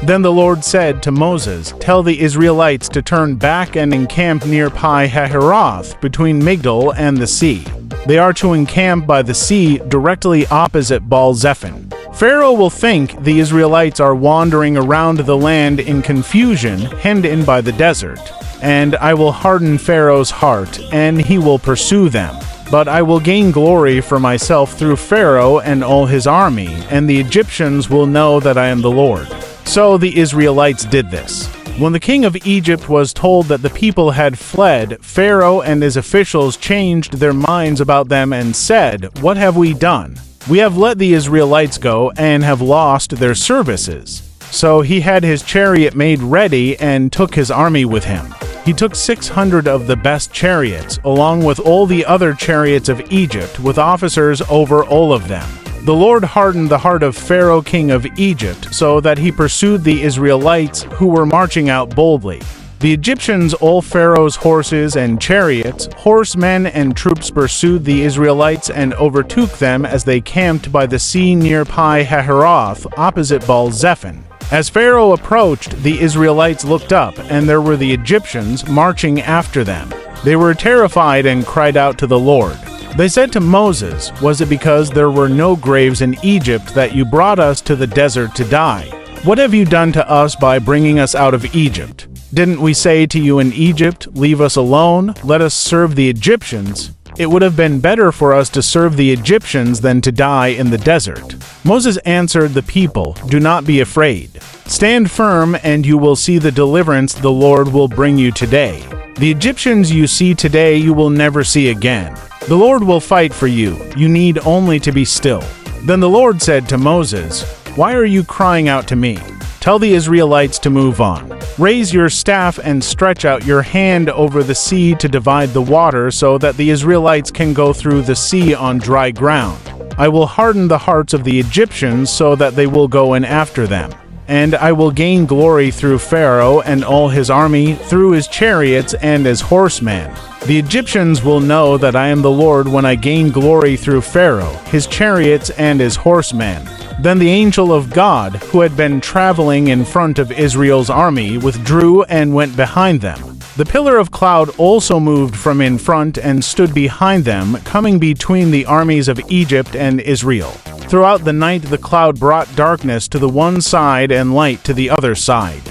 Then the Lord said to Moses, "Tell the Israelites to turn back and encamp near Pi-hahiroth, between Migdol and the sea. They are to encamp by the sea directly opposite Baal-zephon. Pharaoh will think the Israelites are wandering around the land in confusion, hemmed in by the desert. And I will harden Pharaoh's heart, and he will pursue them. But I will gain glory for myself through Pharaoh and all his army, and the Egyptians will know that I am the Lord." So the Israelites did this. When the king of Egypt was told that the people had fled, Pharaoh and his officials changed their minds about them and said, "What have we done? We have let the Israelites go and have lost their services." So he had his chariot made ready and took his army with him. He took 600 of the best chariots, along with all the other chariots of Egypt, with officers over all of them. The Lord hardened the heart of Pharaoh king of Egypt, so that he pursued the Israelites, who were marching out boldly. The Egyptians, all Pharaoh's horses and chariots, horsemen and troops pursued the Israelites and overtook them as they camped by the sea near Pi-hahiroth, opposite Baal-zephon. As Pharaoh approached, the Israelites looked up, and there were the Egyptians marching after them. They were terrified and cried out to the Lord. They said to Moses, "Was it because there were no graves in Egypt that you brought us to the desert to die? What have you done to us by bringing us out of Egypt? Didn't we say to you in Egypt, 'Leave us alone, let us serve the Egyptians'? It would have been better for us to serve the Egyptians than to die in the desert." Moses answered the people, "Do not be afraid. Stand firm, and you will see the deliverance the Lord will bring you today. The Egyptians you see today you will never see again. The Lord will fight for you. You need only to be still." Then the Lord said to Moses, "Why are you crying out to me? Tell the Israelites to move on. Raise your staff and stretch out your hand over the sea to divide the water so that the Israelites can go through the sea on dry ground. I will harden the hearts of the Egyptians so that they will go in after them. And I will gain glory through Pharaoh and all his army, through his chariots and his horsemen. The Egyptians will know that I am the Lord when I gain glory through Pharaoh, his chariots and his horsemen." Then the angel of God, who had been traveling in front of Israel's army, withdrew and went behind them. The pillar of cloud also moved from in front and stood behind them, coming between the armies of Egypt and Israel. Throughout the night the cloud brought darkness to the one side and light to the other side.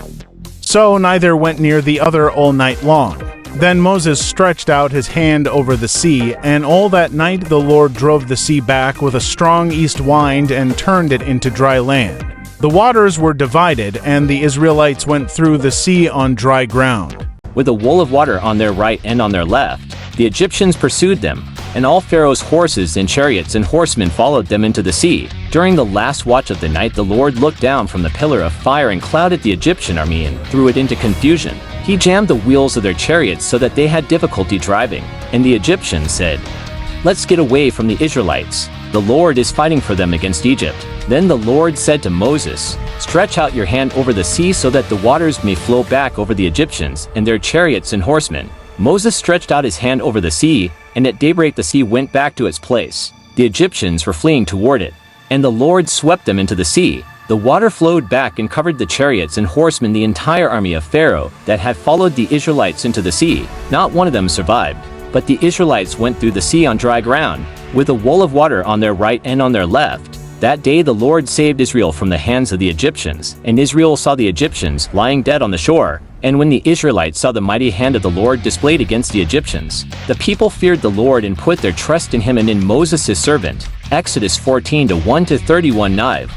So neither went near the other all night long. Then Moses stretched out his hand over the sea, and all that night the Lord drove the sea back with a strong east wind and turned it into dry land. The waters were divided, and the Israelites went through the sea on dry ground. With a wall of water on their right and on their left, the Egyptians pursued them, and all Pharaoh's horses and chariots and horsemen followed them into the sea. During the last watch of the night the Lord looked down from the pillar of fire and cloud at the Egyptian army and threw it into confusion. He jammed the wheels of their chariots so that they had difficulty driving, and the Egyptians said, "Let's get away from the Israelites. The Lord is fighting for them against Egypt." Then the Lord said to Moses, "Stretch out your hand over the sea so that the waters may flow back over the Egyptians and their chariots and horsemen." Moses stretched out his hand over the sea, and at daybreak the sea went back to its place. The Egyptians were fleeing toward it, and the Lord swept them into the sea. The water flowed back and covered the chariots and horsemen, the entire army of Pharaoh that had followed the Israelites into the sea. Not one of them survived, but the Israelites went through the sea on dry ground, with a wall of water on their right and on their left. That day the Lord saved Israel from the hands of the Egyptians, and Israel saw the Egyptians lying dead on the shore. And when the Israelites saw the mighty hand of the Lord displayed against the Egyptians, the people feared the Lord and put their trust in him and in Moses his servant. Exodus 14:1-31.